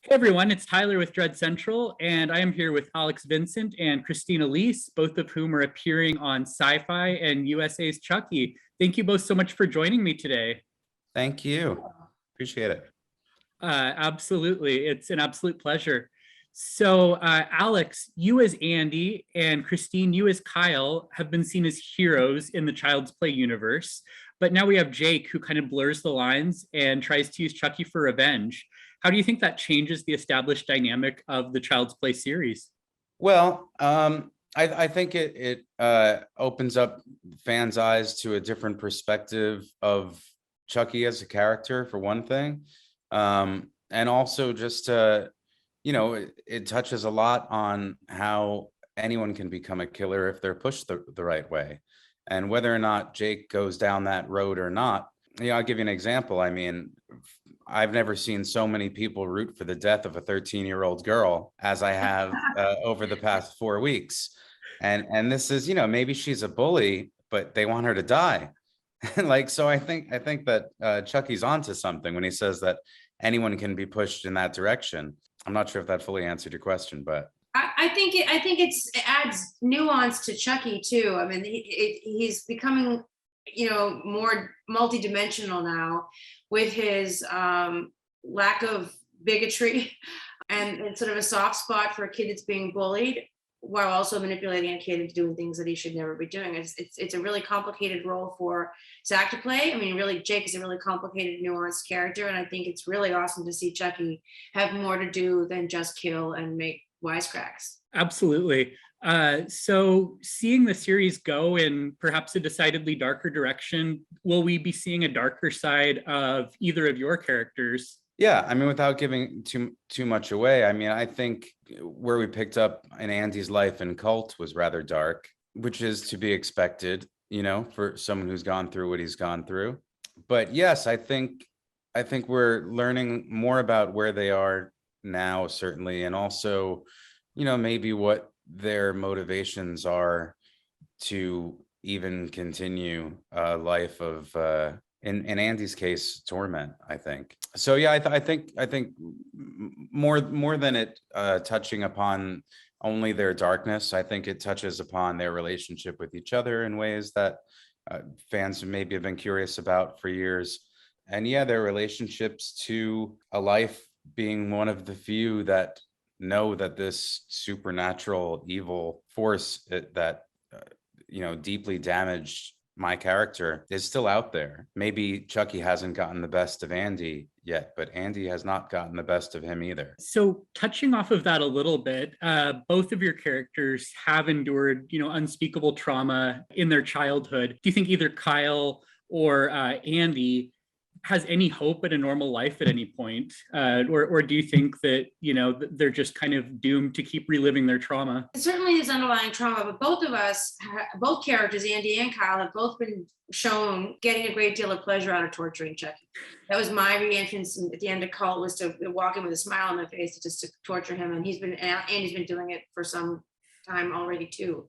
Hey everyone, it's Tyler with Dread Central, and I am here with Alex Vincent and Christine Elise, both of whom are appearing on Sci-Fi and USA's Chucky. Thank you both so much for joining me today. Thank you. Appreciate it. Absolutely, it's an absolute pleasure. So, Alex, you as Andy and Christine, you as Kyle, have been seen as heroes in the Child's Play universe. But now we have Jake, who kind of blurs the lines and tries to use Chucky for revenge. How do you think that changes the established dynamic of the Child's Play series? Well, I think it opens up fans' eyes to a different perspective of Chucky as a character, for one thing. And also just, it touches a lot on how anyone can become a killer if they're pushed the right way. And whether or not Jake goes down that road or not, I'll give you an example. I mean, I've never seen so many people root for the death of a 13-year-old girl as I have over the past 4 weeks. And this is, maybe she's a bully, but they want her to die. So I think that Chucky's onto something when he says that anyone can be pushed in that direction. I'm not sure if that fully answered your question, but I think it adds nuance to Chucky too. I mean, he's becoming, more multidimensional now with his lack of bigotry and sort of a soft spot for a kid that's being bullied, while also manipulating a kid into doing things that he should never be doing. It's a really complicated role for Zach to play. I mean, really, Jake is a really complicated, nuanced character, and I think it's really awesome to see Chucky have more to do than just kill and make wisecracks. Absolutely. So seeing the series go in perhaps a decidedly darker direction, will we be seeing a darker side of either of your characters? yeah, I mean, without giving too much away, I mean, I think where we picked up in Andy's life in Cult was rather dark, which is to be expected, for someone who's gone through what he's gone through. But yes, I think we're learning more about where they are now, certainly, and also, maybe what their motivations are to even continue a life of in Andy's case, torment, I think. So yeah, I think more than it touching upon only their darkness, I think it touches upon their relationship with each other in ways that fans maybe have been curious about for years. And yeah, their relationships to a life being one of the few that know that this supernatural evil force that deeply damaged my character is still out there. Maybe Chucky hasn't gotten the best of Andy yet, but Andy has not gotten the best of him either. So touching off of that a little bit, both of your characters have endured, unspeakable trauma in their childhood. Do you think either Kyle or Andy has any hope at a normal life at any point? Or do you think that, they're just kind of doomed to keep reliving their trauma? Certainly there's underlying trauma, but both characters, Andy and Kyle, have both been shown getting a great deal of pleasure out of torturing Chucky. That was my re-entrance at the end of Cult, was to walk in with a smile on my face just to torture him. And Andy's been doing it for some time already too.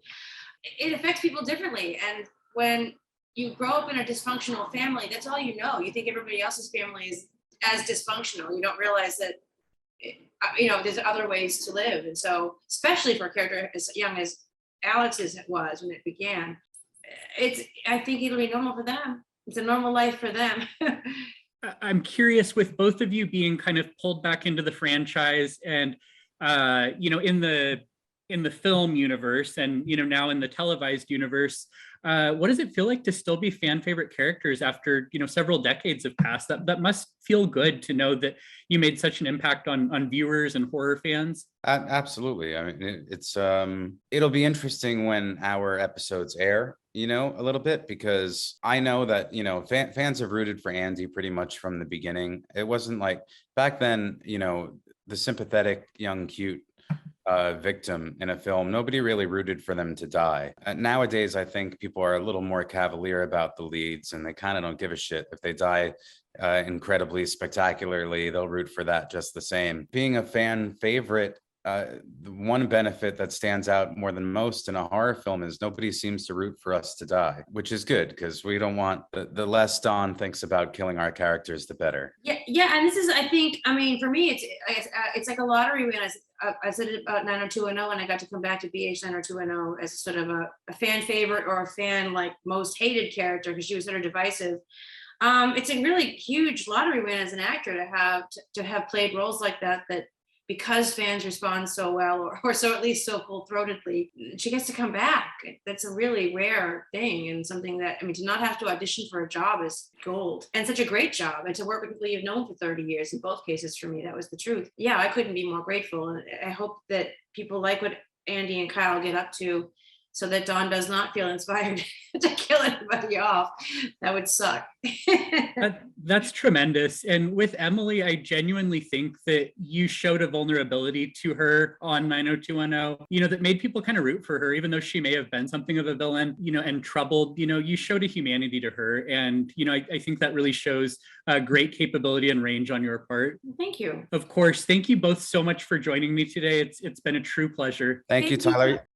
It affects people differently. And when you grow up in a dysfunctional family, that's all you know. You think everybody else's family is as dysfunctional. You don't realize that, there's other ways to live. And so, especially for a character as young as Alex's was when it began, I think it'll be normal for them. It's a normal life for them. I'm curious, with both of you being kind of pulled back into the franchise and, in the film universe and, now in the televised universe, what does it feel like to still be fan favorite characters after, several decades have passed? That must feel good to know that you made such an impact on viewers and horror fans. Absolutely. I mean, it'll be interesting when our episodes air, a little bit, because I know that, fans have rooted for Andy pretty much from the beginning. It wasn't like back then, the sympathetic young cute victim in a film, nobody really rooted for them to die. Nowadays, I think people are a little more cavalier about the leads, and they kind of don't give a shit if they die incredibly spectacularly. They'll root for that just the same. Being a fan favorite the one benefit that stands out more than most in a horror film is nobody seems to root for us to die, which is good because we don't want the less Dawn thinks about killing our characters, the better. Yeah, and this is, I think, I mean, for me, it's like a lottery win. I said it about 90210, and I got to come back to BH 90210 as sort of a fan favorite or a fan like most hated character because she was sort of divisive. It's a really huge lottery win as an actor to have played roles like that because fans respond so well, or so at least so full-throatedly, she gets to come back. That's a really rare thing, and something that, I mean, to not have to audition for a job is gold, and such a great job, and to work with people you've known for 30 years. In both cases, for me, that was the truth. Yeah, I couldn't be more grateful, and I hope that people like what Andy and Kyle get up to, so that Dawn does not feel inspired to kill anybody off. That would suck. That's tremendous. And with Emily, I genuinely think that you showed a vulnerability to her on 90210, that made people kind of root for her, even though she may have been something of a villain, and troubled. You showed a humanity to her. And, I think that really shows great capability and range on your part. Thank you. Of course. Thank you both so much for joining me today. It's been a true pleasure. Thank you, Tyler.